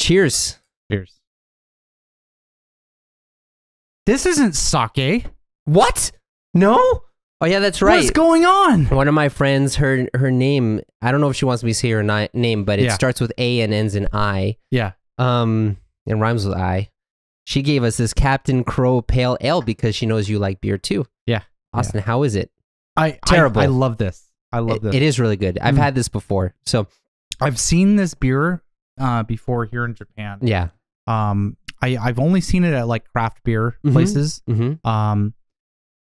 Cheers. Cheers. This isn't sake. What? No? Oh yeah, that's right. What's going on? One of my friends, her name, I don't know if she wants me to say her name, but it starts with A and ends in I. Yeah. It rhymes with I. She gave us this Captain Crow Pale Ale because she knows you like beer too. Yeah. Austin, how is it? Terrible. I love this. I love this. It is really good. I've had this before. So I've seen this beer before here in Japan. Yeah. I've only seen it at like craft beer places.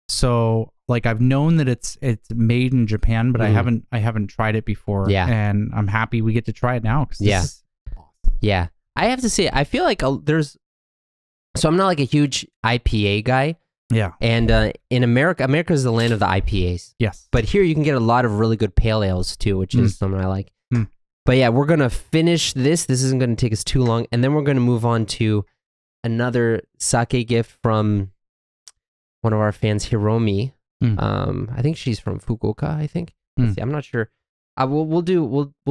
So like I've known that it's made in Japan, but I haven't tried it before. Yeah. And I'm happy we get to try it now. Yeah. I have to say, I feel like so I'm not like a huge IPA guy. Yeah. And in America is the land of the IPAs. Yes. But here you can get a lot of really good pale ales too, which is something I like. But yeah, we're going to finish this. This isn't going to take us too long. And then we're going to move on to another sake gift from one of our fans, Hiromi. I think she's from Fukuoka, I think. Let's see, I'm not sure. We'll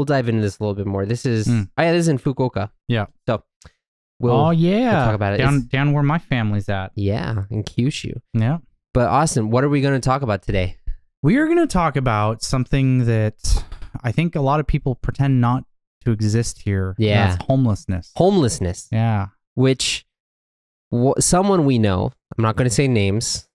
dive into this a little bit more. This is this is in Fukuoka. Yeah. So we'll talk about it. Down where my family's at. Yeah, in Kyushu. Yeah. But Austin, what are we going to talk about today? We are going to talk about something that I think a lot of people pretend not to exist here. Yeah. That's homelessness. Homelessness. Yeah. Which someone we know, I'm not going to say names,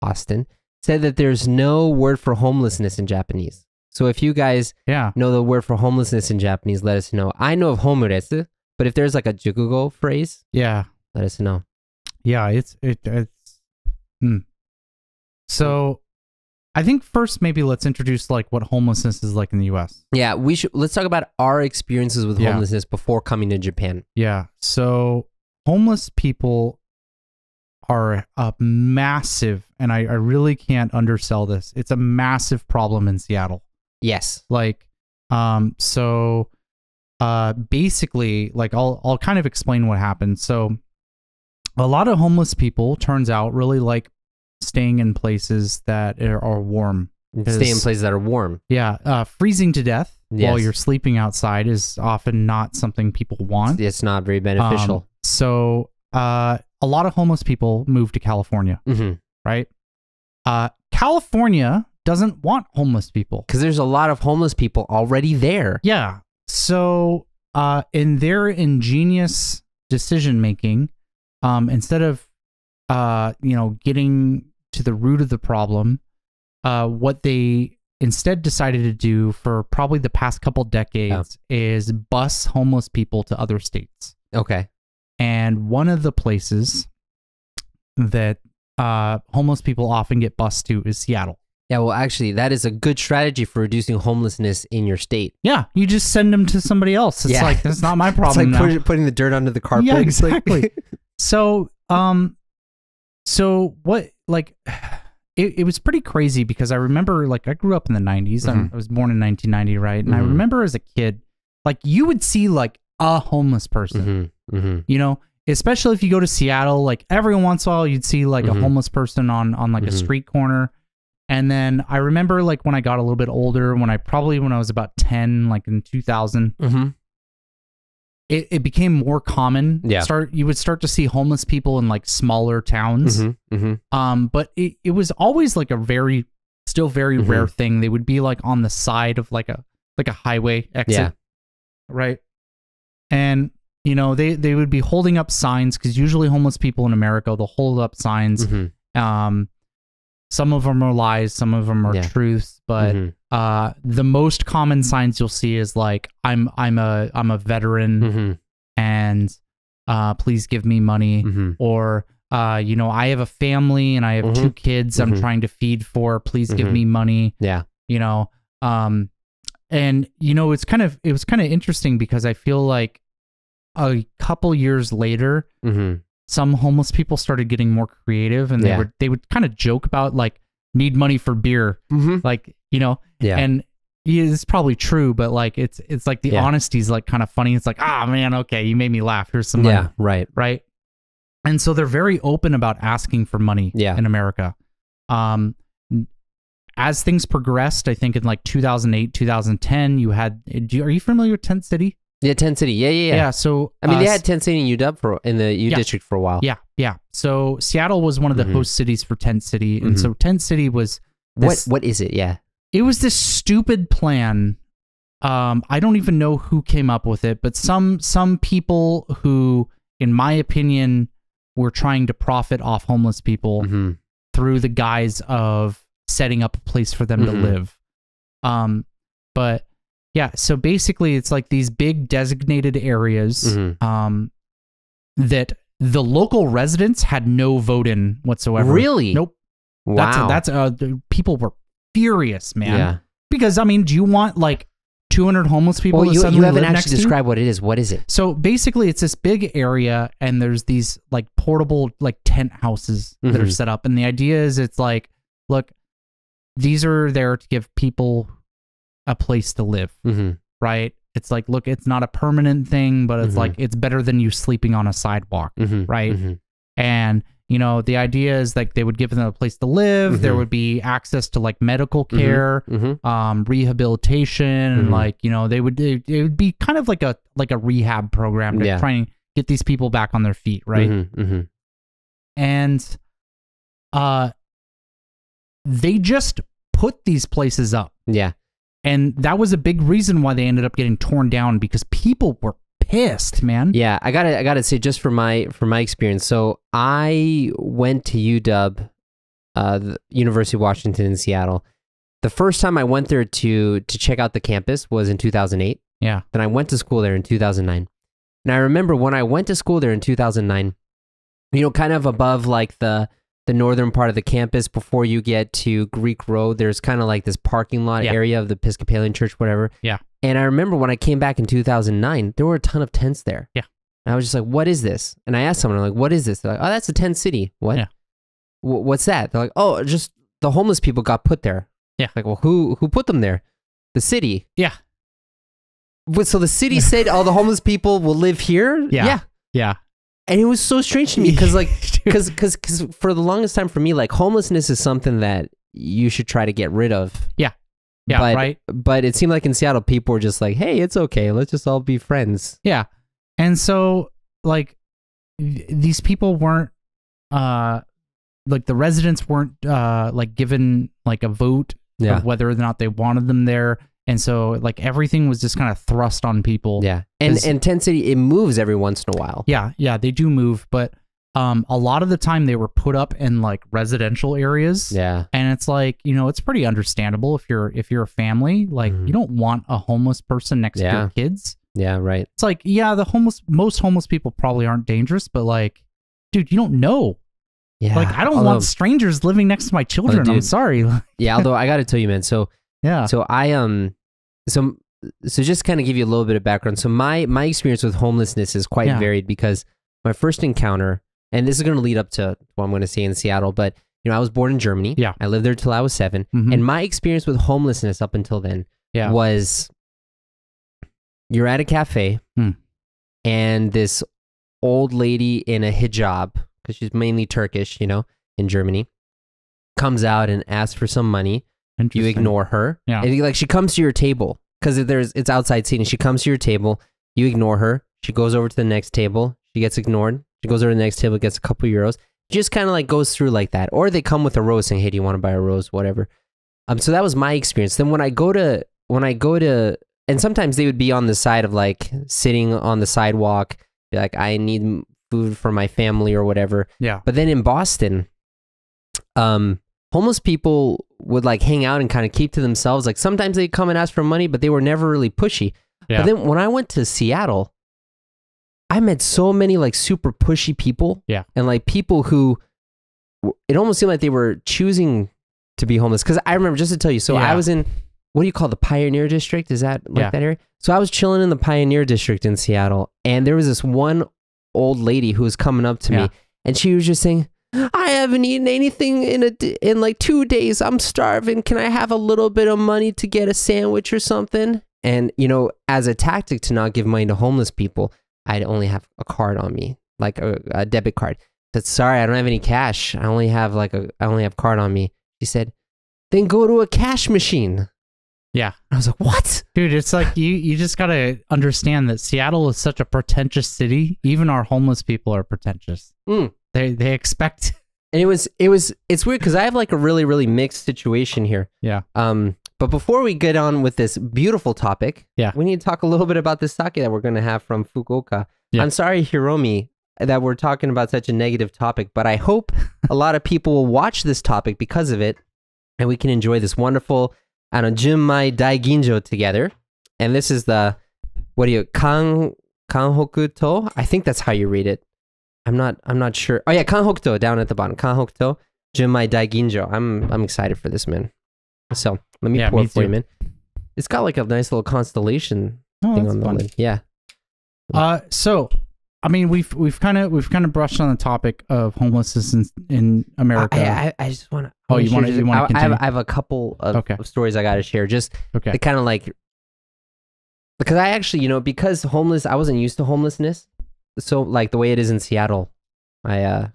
Austin, said that there's no word for homelessness in Japanese. So if you guys know the word for homelessness in Japanese, let us know. I know of homuretsu, but if there's like a jukugo phrase, let us know. Yeah, it's So I think first maybe let's introduce like what homelessness is like in the US. Yeah, let's talk about our experiences with homelessness before coming to Japan. Yeah. So homeless people are a massive, and I really can't undersell this. It's a massive problem in Seattle. Yes. Like, basically, like I'll kind of explain what happened. So a lot of homeless people, turns out, really like staying in places that are warm. Stay in places that are warm. Yeah. Freezing to death while you're sleeping outside is often not something people want. It's not very beneficial. So a lot of homeless people move to California, right? California doesn't want homeless people. Because there's a lot of homeless people already there. Yeah. So in their ingenious decision-making, instead of, getting to the root of the problem, what they instead decided to do for probably the past couple decades is bus homeless people to other states. Okay. And one of the places that homeless people often get bused to is Seattle. Yeah, well, actually, that is a good strategy for reducing homelessness in your state. Yeah, you just send them to somebody else. It's like, that's not my problem. It's like putting the dirt under the carpet. Yeah, exactly. So what, like, it was pretty crazy because I remember, like, I grew up in the 90s. I was born in 1990, right? And I remember as a kid, like, you would see, like, a homeless person, you know, especially if you go to Seattle, like, every once in a while, you'd see, like, a homeless person on like, a street corner. And then I remember, like, when I got a little bit older, when I was about 10, like, in 2000, it became more common. Yeah. You would start to see homeless people in, like, smaller towns. But it was always, like, still very rare thing. They would be, like, on the side of, like a highway exit. Yeah. Right? And, you know, they would be holding up signs, because usually homeless people in America, they'll hold up signs. Some of them are lies, some of them are truths, but the most common signs you'll see is like, I'm a veteran, and please give me money, or you know, I have a family and I have 2 kids I'm trying to feed for, please give me money. Yeah. You know, and you know, it was kind of interesting because I feel like a couple years later, some homeless people started getting more creative, and they would kind of joke about, like, need money for beer, like, you know, and it's probably true, but like it's like the honesty is like kind of funny. It's like, ah, man, okay, you made me laugh. Here's some money. Right. And so they're very open about asking for money in America. As things progressed, I think in like 2008, 2010, are you familiar with Tent City? Yeah, Tent City. Yeah. Yeah. So I mean, they had Tent City in UW in the U district for a while. Yeah. So Seattle was one of the host cities for Tent City, and so Tent City was what is it? Yeah, it was this stupid plan. I don't even know who came up with it, but some people who, in my opinion, were trying to profit off homeless people through the guise of setting up a place for them to live. But yeah, so basically it's like these big designated areas that the local residents had no vote in whatsoever. Really? Nope. Wow. That's people were furious, man. Yeah. Because I mean, do you want like 200 homeless people? Well, to you suddenly haven't live actually described what it is. What is it? So basically, it's this big area, and there's these like portable like tent houses that are set up, and the idea is it's like, look, these are there to give people a place to live, right? It's like, look, it's not a permanent thing, but it's like it's better than you sleeping on a sidewalk, right? And you know, the idea is like they would give them a place to live. There would be access to like medical care, rehabilitation, and like, you know, it would be kind of like a rehab program to try and get these people back on their feet, right? And they just put these places up. Yeah. And that was a big reason why they ended up getting torn down, because people were pissed, man. Yeah, I gotta say, just from my experience. So I went to UW, the University of Washington in Seattle. The first time I went there to check out the campus was in 2008. Yeah. Then I went to school there in 2009. And I remember when I went to school there in 2009, you know, kind of above like the northern part of the campus before you get to Greek Road, there's kind of like this parking lot area of the Episcopalian Church, whatever. Yeah. And I remember when I came back in 2009, there were a ton of tents there. Yeah. And I was just like, what is this? And I asked someone, I'm like, what is this? They're like, oh, that's a tent city. What? Yeah. What's that? They're like, oh, just the homeless people got put there. Yeah. Like, well, who put them there? The city. Yeah. But so the city said, oh, the homeless people will live here? Yeah. Yeah. And it was so strange to me because like, because for the longest time for me, like homelessness is something that you should try to get rid of. Yeah. Yeah, right. But it seemed like in Seattle, people were just like, hey, it's okay. Let's just all be friends. Yeah. And so, like, these people weren't, like, the residents weren't, like, given, like, a vote of whether or not they wanted them there. And so, like, everything was just kind of thrust on people. Yeah. And Tent City, it moves every once in a while. Yeah. Yeah, they do move. But a lot of the time they were put up in like residential areas. Yeah. And it's like, you know, it's pretty understandable if you're a family, like you don't want a homeless person next to your kids. Yeah, right. It's like, yeah, most homeless people probably aren't dangerous, but like, dude, you don't know. Yeah. Like, I don't want strangers living next to my children. I'm sorry. Yeah, although I got to tell you, man. So yeah. So so just kind of give you a little bit of background. So my experience with homelessness is quite varied, because my first encounter, and this is going to lead up to what I'm going to say in Seattle, but you know, I was born in Germany. Yeah. I lived there till I was 7. And my experience with homelessness up until then was, you're at a cafe and this old lady in a hijab, because she's mainly Turkish, you know, in Germany, comes out and asks for some money. You ignore her. Yeah. And like, she comes to your table, because it's outside seating. She comes to your table. You ignore her. She goes over to the next table. She gets ignored. She goes over to the next table, gets a couple euros. Just kind of like goes through like that. Or they come with a rose saying, hey, do you want to buy a rose? Whatever. So that was my experience. Then when I go to, and sometimes they would be on the side of like sitting on the sidewalk, be like, I need food for my family or whatever. Yeah. But then in Boston, homeless people would like hang out and kind of keep to themselves. Like sometimes they'd come and ask for money, but they were never really pushy. Yeah. But then when I went to Seattle, I met so many like super pushy people. Yeah. And like people who, it almost seemed like they were choosing to be homeless. Because I remember, just to tell you, so I was in, what do you call the Pioneer District? Is that like that area? So I was chilling in the Pioneer District in Seattle, and there was this one old lady who was coming up to me, and she was just saying, I haven't eaten anything in like 2 days. I'm starving. Can I have a little bit of money to get a sandwich or something? And, you know, as a tactic to not give money to homeless people, I'd only have a card on me, like a debit card. Said, sorry, I don't have any cash. I only have card on me. She said, then go to a cash machine. Yeah. I was like, what? Dude, it's like you just got to understand that Seattle is such a pretentious city. Even our homeless people are pretentious. They expect. And it's weird because I have like a really, really mixed situation here. Yeah. But before we get on with this beautiful topic, we need to talk a little bit about this sake that we're going to have from Fukuoka. Yeah. I'm sorry, Hiromi, that we're talking about such a negative topic, but I hope a lot of people will watch this topic because of it, and we can enjoy this wonderful Junmai Daiginjo together. And this is the, Kanhokuto? I think that's how you read it. I'm not sure. Oh yeah, Kanhokuto down at the bottom. Kanhokuto, Junmai Daiginjo. I'm excited for this, man. So let me pour it for you, man. It's got like a nice little constellation thing on the lid. Yeah. So I mean, we've kind of brushed on the topic of homelessness in America. I just want to. Oh, you want to continue? I have a couple of stories I got to share. Just to kind of like, because I actually, because I wasn't used to homelessness. So like the way it is in Seattle, first,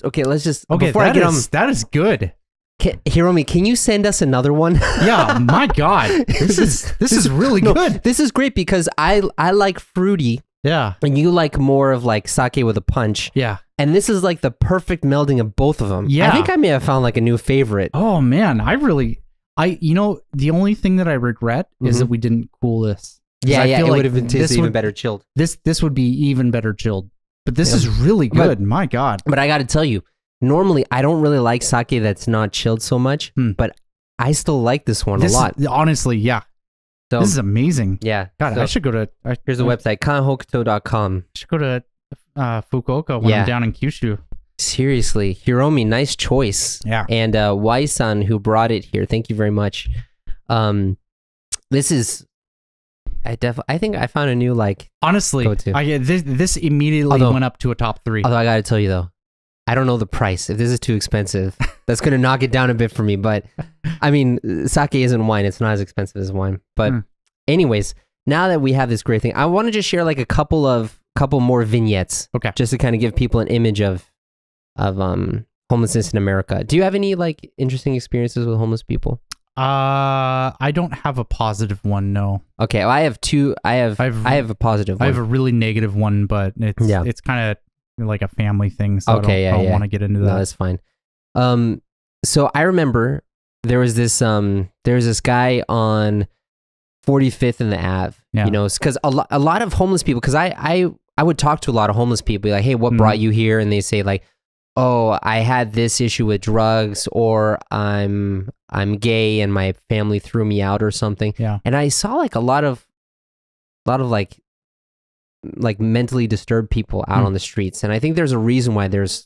okay, let's just before I get on. That is good. Hiromi, can you send us another one? Yeah, my God, this is really good. This is great because I like fruity. Yeah, and you like more of like sake with a punch. Yeah, and this is like the perfect melding of both of them. Yeah, I think I may have found like a new favorite. Oh man, the only thing that I regret is that we didn't cool this. Yeah, it would have been tasted even better chilled. This would be even better chilled. But this is really good. My God. But I got to tell you, normally I don't really like sake that's not chilled so much, but I still like this one a lot. Honestly, yeah. So, this is amazing. Yeah. God, I should go to... here's the website, kanhokuto.com. I should go to Fukuoka when I'm down in Kyushu. Seriously, Hiromi, nice choice. Yeah. And Wai-san, who brought it here, thank you very much. This is... I think I found a new honestly, this immediately went up to a top 3. Although I gotta tell you though, I don't know the price. If this is too expensive, that's gonna knock it down a bit for me. But I mean, sake isn't wine; it's not as expensive as wine. But anyways, now that we have this great thing, I want to just share like a couple more vignettes, just to kind of give people an image of homelessness in America. Do you have any like interesting experiences with homeless people? I don't have a positive one, no. Okay, well, I have two. I have a positive one. I have a really negative one, but it's kind of like a family thing, so I don't want to get into that. No, that's fine. So I remember there was this guy on 45th and the Ave, because a lot of homeless people, because I would talk to a lot of homeless people, be like, hey, what brought you here? And they say like, oh, I had this issue with drugs, or I'm gay and my family threw me out or something. Yeah. And I saw like a lot of like mentally disturbed people out on the streets. And I think there's a reason why the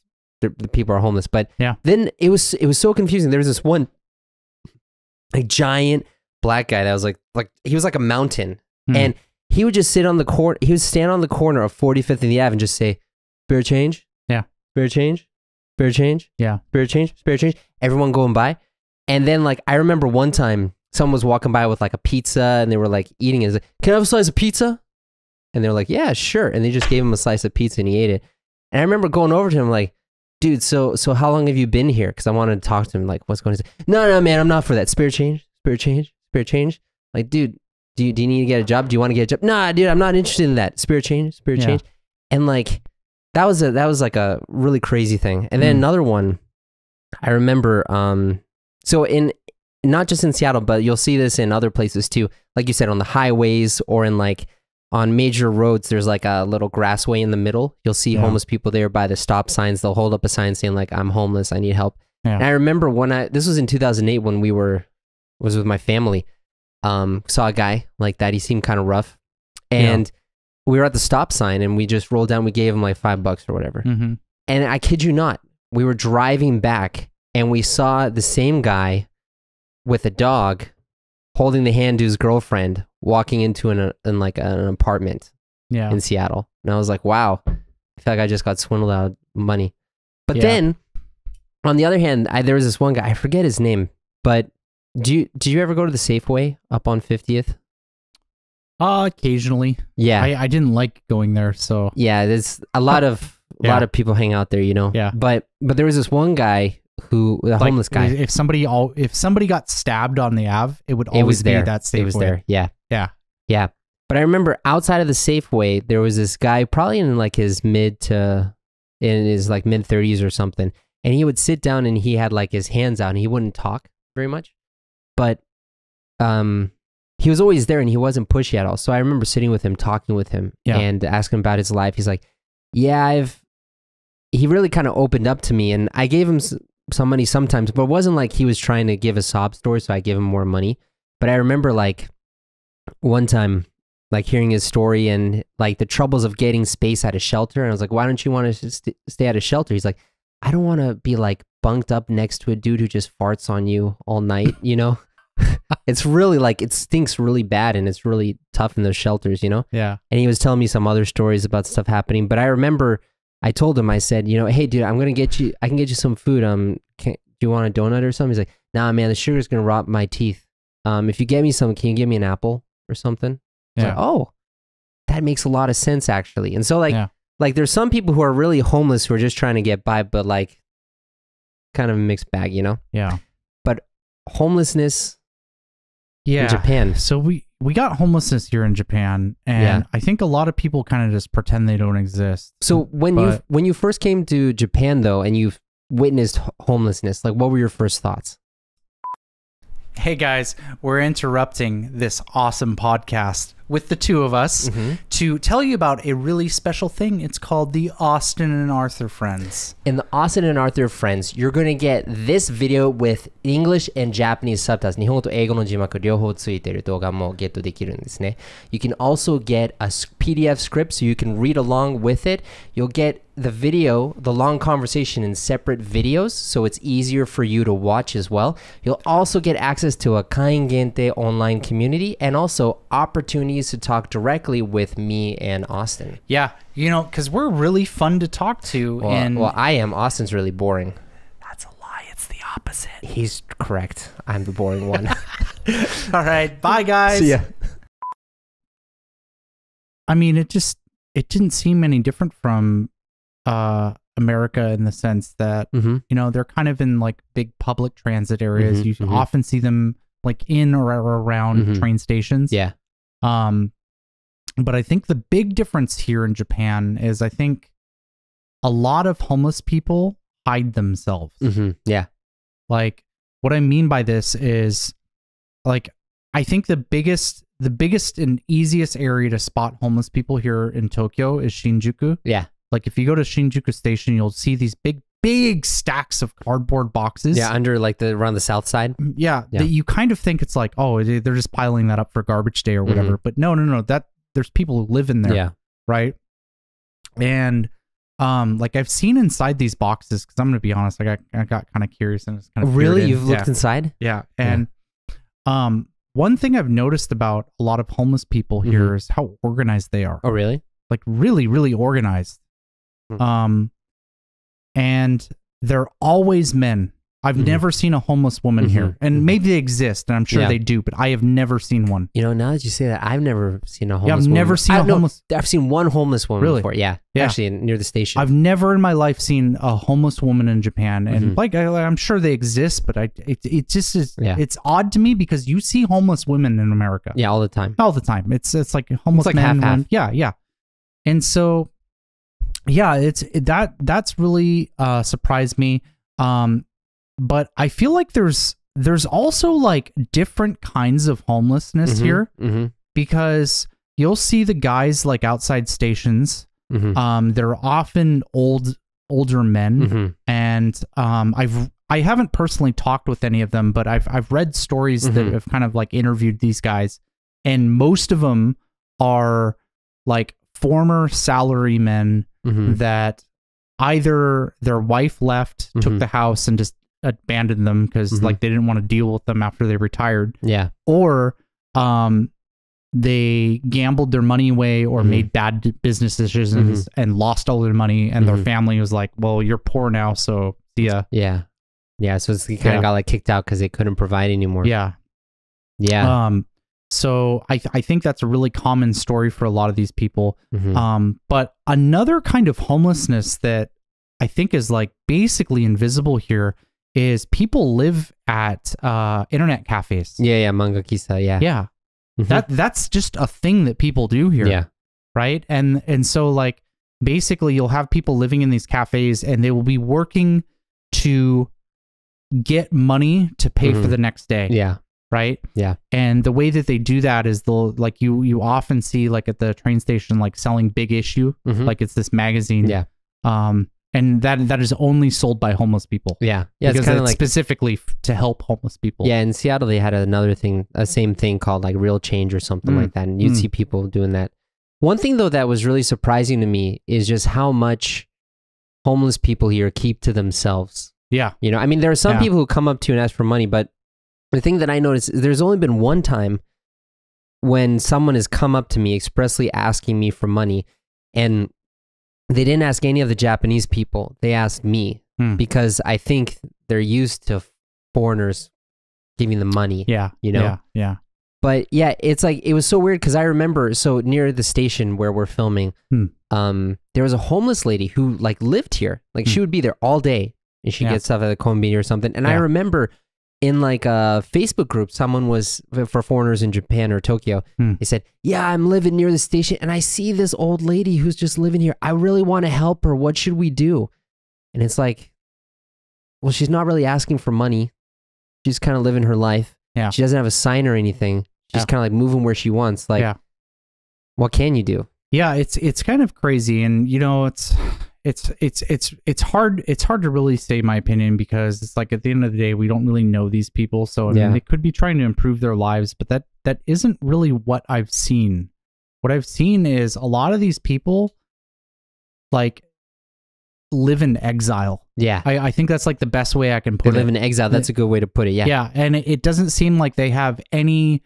people are homeless. But then it was so confusing. There was this one like giant black guy that was like he was like a mountain, and he would just sit on the corner. He would stand on the corner of 45th and the Ave and just say, "Spare change, spare change, spare change, spare change, spare change." Everyone going by. And then like I remember one time someone was walking by with like a pizza and they were like eating it. Like, can I have a slice of pizza? And they're like, yeah, sure. And they just gave him a slice of pizza and he ate it. And I remember going over to him like, dude, so how long have you been here? Because I wanted to talk to him like, what's going on? No, man, I'm not for that. Spare change, spare change, spare change. Like, dude, do you need to get a job? Do you want to get a job? Nah, dude, I'm not interested in that. Spare change, spare change. And like that was like a really crazy thing. And then another one, I remember. So in not just in Seattle, but you'll see this in other places too. Like you said, on the highways or in like on major roads, there's like a little grassway in the middle. You'll see homeless people there by the stop signs. They'll hold up a sign saying like, I'm homeless, I need help. Yeah. And I remember this was in 2008 when was with my family, saw a guy like that. He seemed kind of rough. And we were at the stop sign and we just rolled down. We gave him like $5 or whatever. And I kid you not, we were driving back and we saw the same guy with a dog holding the hand to his girlfriend walking into an apartment in Seattle. And I was like, wow, I feel like I just got swindled out of money. But then on the other hand, there was this one guy, I forget his name, but did you ever go to the Safeway up on 50th? Occasionally. Yeah. I didn't like going there, so. Yeah, there's a lot of people hang out there, Yeah. But there was this one guy, who the homeless guy. If somebody got stabbed on the Ave, it would always be that Safeway. It was there. Yeah. Yeah. Yeah. But I remember outside of the Safeway, there was this guy probably in like his mid 30s or something. And he would sit down and he had like his hands out and he wouldn't talk very much. But he was always there and he wasn't pushy at all. So I remember sitting with him, talking with him and asking him about his life. He's like, yeah, he really kind of opened up to me and I gave him some money sometimes, but it wasn't like he was trying to give a sob story. So I gave him more money. But I remember like one time, like hearing his story and like the troubles of getting space at a shelter. And I was like, why don't you want to stay at a shelter? He's like, I don't want to be like bunked up next to a dude who just farts on you all night, you know? It's really like, it stinks really bad and it's really tough in those shelters, you know? Yeah. And he was telling me some other stories about stuff happening. But I remember I told him, I said, you know, hey dude, I can get you some food. Do you want a donut or something? He's like, nah, man, the sugar's going to rot my teeth. If you get me some, can you give me an apple or something? Yeah. Like, oh, that makes a lot of sense actually. And so like there's some people who are really homeless who are just trying to get by, but like kind of a mixed bag, you know? Yeah. But homelessness in Japan. So we got homelessness here in Japan, and I think a lot of people kind of just pretend they don't exist. So when you first came to Japan though, and you've witnessed homelessness, like what were your first thoughts? Hey guys, we're interrupting this awesome podcast with the two of us to tell you about a really special thing. It's called the Austin&Arthur Friends. In the Austin&Arthur Friends, you're going to get this video with English and Japanese subtitles. 日本語と英語の字幕両方ついている動画もゲットできるんですね。You can also get a PDF script so you can read along with it. You'll get the video, the long conversation in separate videos, so it's easier for you to watch as well. You'll also get access to a Kain Gente online community and also opportunities to talk directly with me and Austin. Yeah, you know, because we're really fun to talk to. Well, I am. Austin's really boring. That's a lie. It's the opposite. He's correct. I'm the boring one. All right. Bye, guys. See ya. I mean, it didn't seem any different from America in the sense that, you know, they're kind of in like big public transit areas. You often see them like in or around train stations. Yeah. But I think the big difference here in Japan is I think a lot of homeless people hide themselves. Yeah. Like what I mean by this is like, I think the biggest and easiest area to spot homeless people here in Tokyo is Shinjuku. Yeah. Like if you go to Shinjuku Station, you'll see these big stacks of cardboard boxes. Yeah, under like around the south side. Yeah, that you kind of think it's like, oh, they're just piling that up for garbage day or whatever. But no, that there's people who live in there. Yeah. Right. And like I've seen inside these boxes because I'm gonna be honest, I got kind of curious and it's kind of really you've looked inside. Yeah, and one thing I've noticed about a lot of homeless people here is how organized they are. Oh, really? Like really, really organized. And they're always men. I've never seen a homeless woman here. And maybe they exist, and I'm sure they do, but I have never seen one. You know, now that you say that, I've never seen a homeless woman. I've never seen a homeless... I've seen one homeless woman before. Yeah. Actually, near the station. I've never in my life seen a homeless woman in Japan. And like, I'm sure they exist, but it just is... It's odd to me because you see homeless women in America. Yeah, all the time. All the time. It's like homeless it's like men. Half. Yeah. And so... Yeah, that's really surprised me. But I feel like there's also like different kinds of homelessness here because you'll see the guys like outside stations. They're often older men, and I haven't personally talked with any of them, but I've read stories that have kind of like interviewed these guys, and most of them are like former salarymen that either their wife left, took the house, and just abandoned them because like they didn't want to deal with them after they retired. Yeah. Or they gambled their money away or made bad business decisions and lost all their money, and their family was like, well, you're poor now, so see ya. Yeah. Yeah. So he kind of got like kicked out because they couldn't provide anymore. Yeah. Yeah. So I think that's a really common story for a lot of these people. But another kind of homelessness that I think is like basically invisible here is people live at internet cafes. Yeah, manga kisa, yeah. Yeah. That's just a thing that people do here. Yeah. Right? And so like basically you'll have people living in these cafes and they will be working to get money to pay for the next day. Yeah. Right? Yeah. And the way that they do that is they'll like you often see like at the train station like selling Big Issue, like it's this magazine. Yeah. And that is only sold by homeless people. Yeah. Yeah, it's kind of like specifically to help homeless people. Yeah, in Seattle they had another thing, a same thing called like Real Change or something like that, and you'd see people doing that. One thing though that was really surprising to me is just how much homeless people here keep to themselves. Yeah. You know, I mean, there are some people who come up to you and ask for money, but the thing that I noticed is there's only been one time when someone has come up to me expressly asking me for money, and they didn't ask any of the Japanese people. They asked me because I think they're used to foreigners giving them money. Yeah. You know? Yeah. But yeah, it's like, it was so weird because I remember, so near the station where we're filming, there was a homeless lady who like lived here. Like she would be there all day and she'd get stuff at the konbini or something. And I remember in like a Facebook group, someone was for foreigners in Japan or Tokyo. They said, yeah, I'm living near the station and I see this old lady who's just living here. I really want to help her. What should we do? And it's like, well, she's not really asking for money. She's kind of living her life. Yeah. She doesn't have a sign or anything. She's kind of like moving where she wants. Like, what can you do? Yeah, it's kind of crazy. And you know, it's hard to really say my opinion because it's like at the end of the day we don't really know these people, so I mean, they could be trying to improve their lives, but that isn't really what I've seen. What I've seen is a lot of these people like live in exile. Yeah. I think that's like the best way I can put it. They live in exile. That's a good way to put it. Yeah. Yeah, and it doesn't seem like they have any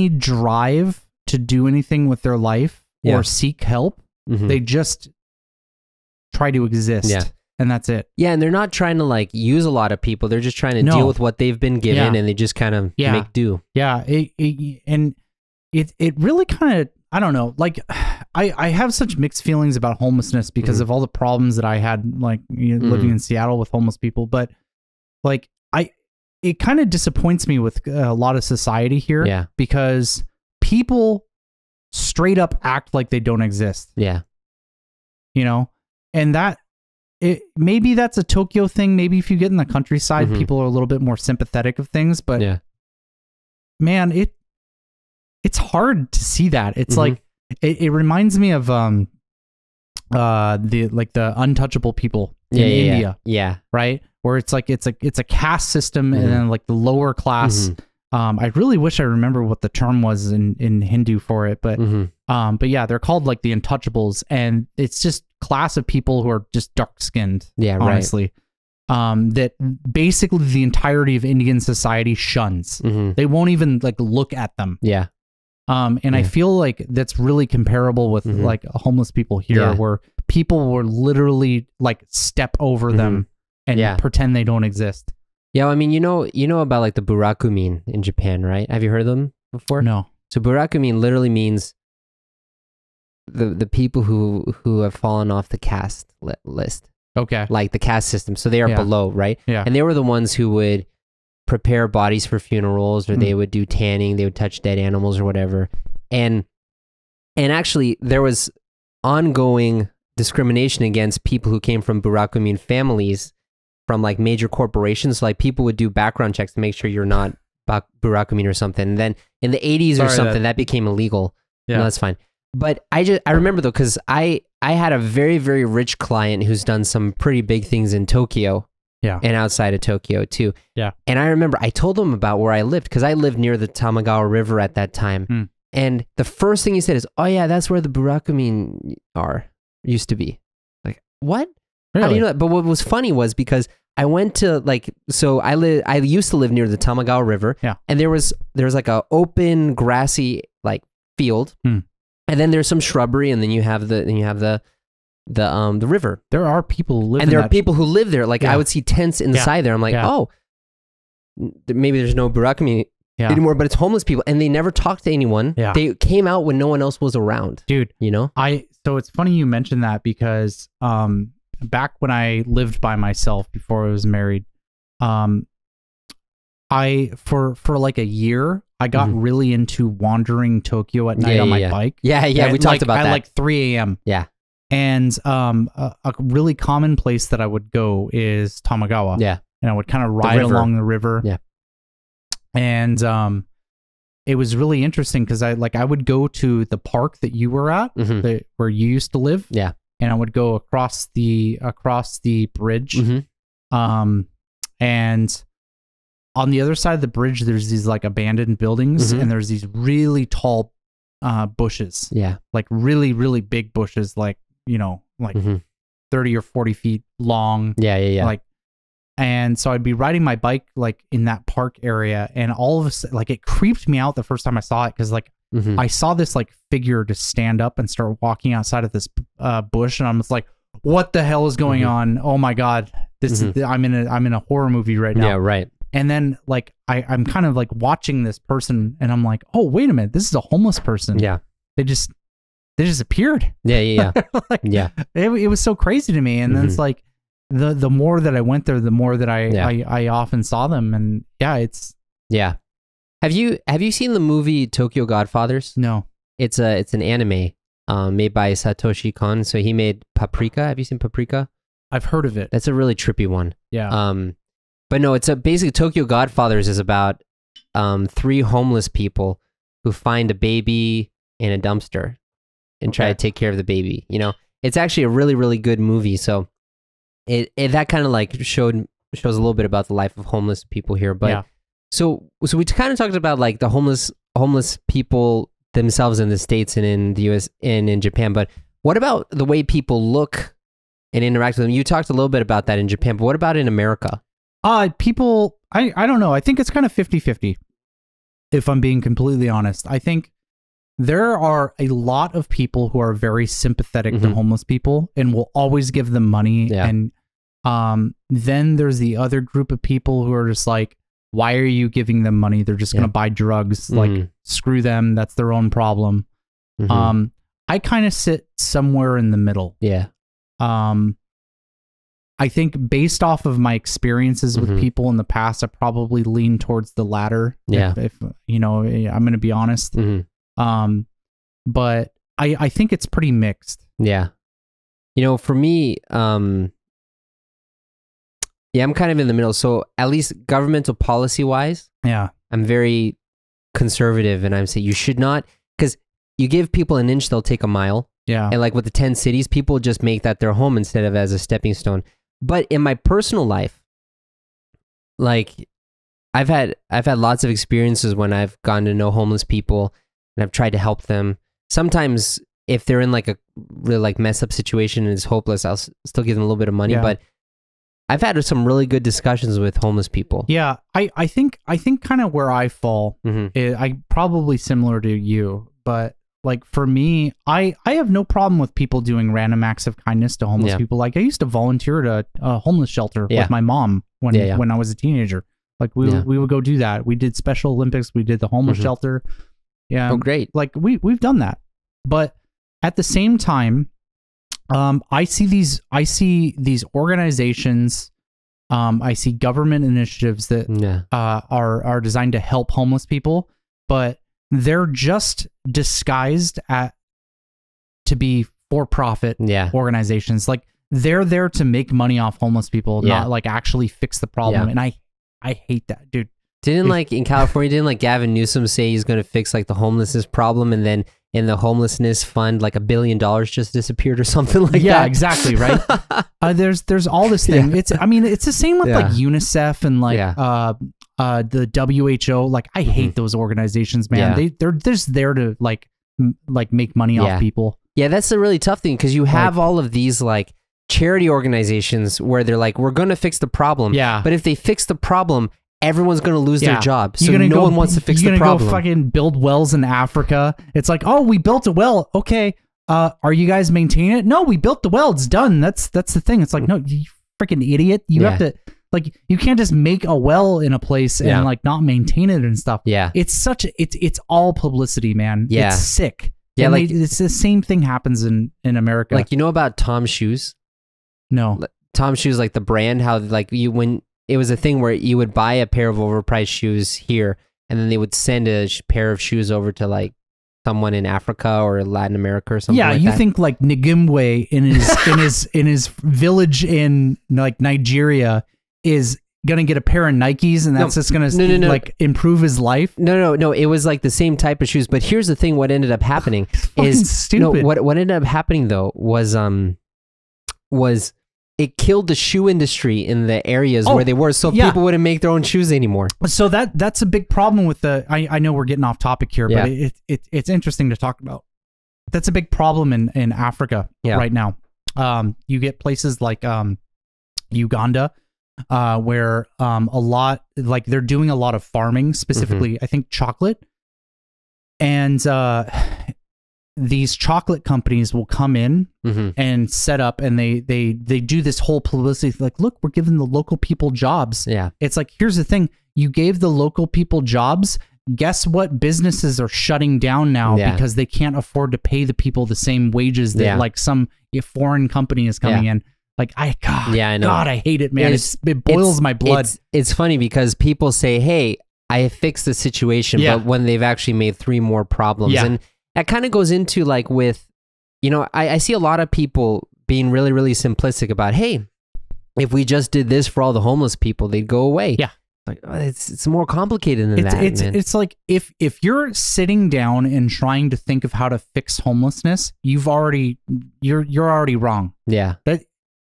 drive to do anything with their life or seek help. They just try to exist, and that's it. Yeah, and they're not trying to like use a lot of people. They're just trying to deal with what they've been given, and they just kind of make do. Yeah, and it really kind of, I don't know. Like, I have such mixed feelings about homelessness because of all the problems that I had, like living in Seattle with homeless people. But like, it kind of disappoints me with a lot of society here. Yeah, because people straight up act like they don't exist. Yeah. You know, and maybe that's a Tokyo thing. Maybe if you get in the countryside, people are a little bit more sympathetic of things, but man, it's hard to see that. It's like, it reminds me of, the untouchable people in India. Yeah. Right. Where it's like, it's a caste system and then like the lower class, I really wish I remember what the term was in Hindu for it, but yeah, they're called like the untouchables, and it's just class of people who are just dark skinned. Yeah, honestly, that basically the entirety of Indian society shuns. They won't even like look at them. Yeah. And I feel like that's really comparable with like homeless people here, where people will literally like step over them and pretend they don't exist. Yeah, I mean, you know about like the burakumin in Japan, right? Have you heard of them before? No. So burakumin literally means the people who have fallen off the caste list. Okay. Like the caste system. So they are below, right? Yeah. And they were the ones who would prepare bodies for funerals, or they would do tanning, they would touch dead animals or whatever. And actually there was ongoing discrimination against people who came from burakumin families from like major corporations. So like people would do background checks to make sure you're not burakumin or something. And then in the 80s or something, that became illegal. Yeah. No, that's fine. But I remember though, because I had a very, very rich client who's done some pretty big things in Tokyo. Yeah. And outside of Tokyo too. Yeah. And I remember I told him about where I lived, because I lived near the Tamagawa River at that time. And the first thing he said is, oh yeah, that's where the burakumin used to be. Like, what? Really? How do you know that? But what was funny was because I went to like, so I used to live near the Tamagawa River. Yeah. And there was like a open grassy like field. And then there's some shrubbery, and then you have the river. There are people who live and there are people who live there. Like I would see tents inside there. I'm like, oh, maybe there's no burakumin anymore, but it's homeless people, and they never talked to anyone. Yeah. They came out when no one else was around. Dude, you know? So it's funny you mentioned that, because back when I lived by myself before I was married, I for like a year I got really into wandering Tokyo at night on my bike. Yeah, we talked about that. At like 3 a.m. Yeah. And a really common place that I would go is Tamagawa. Yeah. And I would kind of ride along the river. Yeah. And it was really interesting because I would go to the park that you were at, where you used to live. Yeah. And I would go across the bridge. And on the other side of the bridge, there's these like abandoned buildings, and there's these really tall bushes. Yeah. Like really, really big bushes, like, 30 or 40 feet long. Yeah. Like, and so I'd be riding my bike like in that park area, and all of a sudden, like, it creeped me out the first time I saw it because like I saw this like figure just stand up and start walking outside of this bush, and I'm just like, what the hell is going on? Oh my god, this is I'm in a horror movie right now. Yeah, right. And then like I'm kind of like watching this person, and I'm like, oh wait a minute, this is a homeless person. Yeah, they just appeared. Yeah. Like, yeah, it was so crazy to me. And then it's like the more that I went there, the more that I often saw them, and it's Have you seen the movie Tokyo Godfathers? No. It's an anime made by Satoshi Kon. So he made Paprika. Have you seen Paprika? I've heard of it. That's a really trippy one. Yeah. But no, it's basically Tokyo Godfathers is about 3 homeless people who find a baby in a dumpster and try to take care of the baby. It's actually a really, really good movie. So it that kind of like shows a little bit about the life of homeless people here. But so we kind of talked about like the homeless people themselves in the States and in the US and in Japan. But what about the way people look and interact with them? You talked a little bit about that in Japan, but what about in America? People, I don't know. I think it's kind of 50-50, if I'm being completely honest. I think there are a lot of people who are very sympathetic to homeless people and will always give them money. Yeah. And then there's the other group of people who are just like, why are you giving them money? They're just going to buy drugs. Like, screw them. That's their own problem. I kind of sit somewhere in the middle. Yeah. I think based off of my experiences with people in the past, I probably lean towards the latter. Yeah. If I'm going to be honest. But I think it's pretty mixed. Yeah. For me, I'm kind of in the middle. So at least governmental policy wise, I'm very conservative, and I'm saying you should not, because you give people an inch, they'll take a mile. Yeah. And like with the 10 cities, people just make that their home instead of as a stepping stone. But in my personal life, like I've had lots of experiences when I've gotten to know homeless people and I've tried to help them. Sometimes if they're in like a really like messed up situation and it's hopeless, I'll still give them a little bit of money. But I've had some really good discussions with homeless people. Yeah, I think kind of where I fall, I probably similar to you, but like for me, I have no problem with people doing random acts of kindness to homeless people. Like I used to volunteer at a homeless shelter with my mom when I was a teenager. Like we would go do that. We did Special Olympics. We did the homeless shelter. Yeah. Oh, great. Like we've done that. But at the same time, I see these organizations. I see government initiatives that are designed to help homeless people, but they're just disguised to be for-profit organizations. Like they're there to make money off homeless people, not like actually fix the problem. And I hate that, dude. In California, Gavin Newsom say he's going to fix like the homelessness problem, and then in the homelessness fund, like $1 billion just disappeared or something like that. Yeah, exactly. Right. There's all this thing. It's the same with like UNICEF and like the WHO. Like I hate those organizations, man. They're just there to like make money off people. Yeah, that's the really tough thing, because you have all of these like charity organizations where they're like, we're going to fix the problem. Yeah. But if they fix the problem, everyone's going to lose their job. So no one wants to fix the problem. You're going to go fucking build wells in Africa. It's like, oh, we built a well. Okay. Are you guys maintaining it? No, we built the well. It's done. That's the thing. It's like, no, you freaking idiot. You have to, like, you can't just make a well in a place and like not maintain it and stuff. Yeah. It's all publicity, man. Yeah. It's sick. Yeah. And it's the same thing happens in America. Like, you know about Tom's Shoes? No. Tom Shoes, like the brand, how like when it was a thing where you would buy a pair of overpriced shoes here, and then they would send a pair of shoes over to like someone in Africa or Latin America or something. Yeah, like you that. think like Ngimwe in his in his village in like Nigeria is gonna get a pair of Nikes and that's just gonna like improve his life? No. It was like the same type of shoes. But here's the thing: what ended up happening is stupid. No, what ended up happening though was it killed the shoe industry in the areas where they were, so people wouldn't make their own shoes anymore. So that's a big problem with the. I know we're getting off topic here, but it's interesting to talk about. That's a big problem in Africa right now. You get places like Uganda, where a lot like they're doing a lot of farming, specifically I think chocolate, and these chocolate companies will come in and set up, and they do this whole publicity like, look, we're giving the local people jobs. Yeah. It's like, here's the thing. You gave the local people jobs. Guess what? Businesses are shutting down now because they can't afford to pay the people the same wages that like some foreign company is coming in. Like, I know. God, I hate it, man. It boils my blood. It's funny because people say, hey, I fixed the situation, but when they've actually made 3 more problems. And that kind of goes into like with, you know, I see a lot of people being really, really simplistic about, hey, if we just did this for all the homeless people, they'd go away. Yeah. Like, it's more complicated than that. It's like if you're sitting down and trying to think of how to fix homelessness, you're already wrong. Yeah.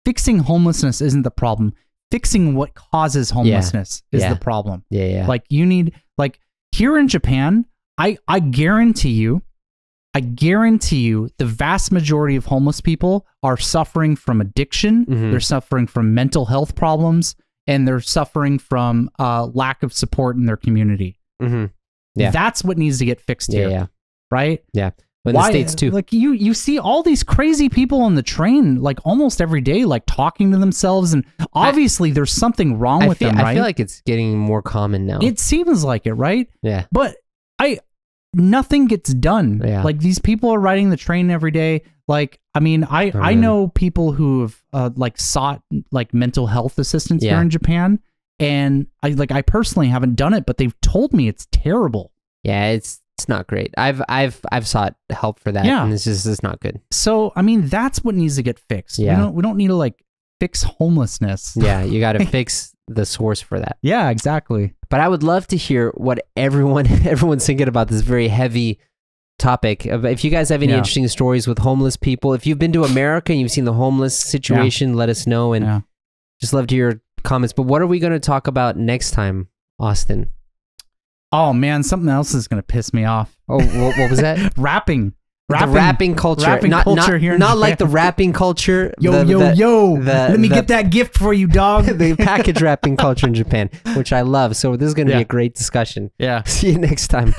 Fixing homelessness isn't the problem. Fixing what causes homelessness is the problem. Yeah. Like you need, like here in Japan, I guarantee you the vast majority of homeless people are suffering from addiction. They're suffering from mental health problems, and they're suffering from lack of support in their community. Yeah. That's what needs to get fixed here. Yeah. Right? Yeah. In the States too. Like you see all these crazy people on the train like almost every day, like talking to themselves, and obviously there's something wrong with them, right? I feel like it's getting more common now. It seems like it, right? Yeah. But nothing gets done. Yeah. Like these people are riding the train every day. Like, I mean, I know people who have like sought like mental health assistance here in Japan, and I personally haven't done it, but they've told me it's terrible. Yeah, it's not great. I've sought help for that, and this is not good. So, I mean, that's what needs to get fixed. Yeah. We don't need to like fix homelessness. Yeah, you got to fix the source for that. Yeah, exactly. But I would love to hear what everyone's thinking about this very heavy topic. If you guys have any interesting stories with homeless people, if you've been to America and you've seen the homeless situation, let us know, and just love to hear your comments. But what are we going to talk about next time, Austin? Oh man, something else is going to piss me off. Oh, what was that? Rapping. The rapping culture. Rapping culture here in not Japan. Like the rapping culture. Yo. Let me get that gift for you, dog. The package rapping culture in Japan, which I love. So this is going to be a great discussion. Yeah. See you next time.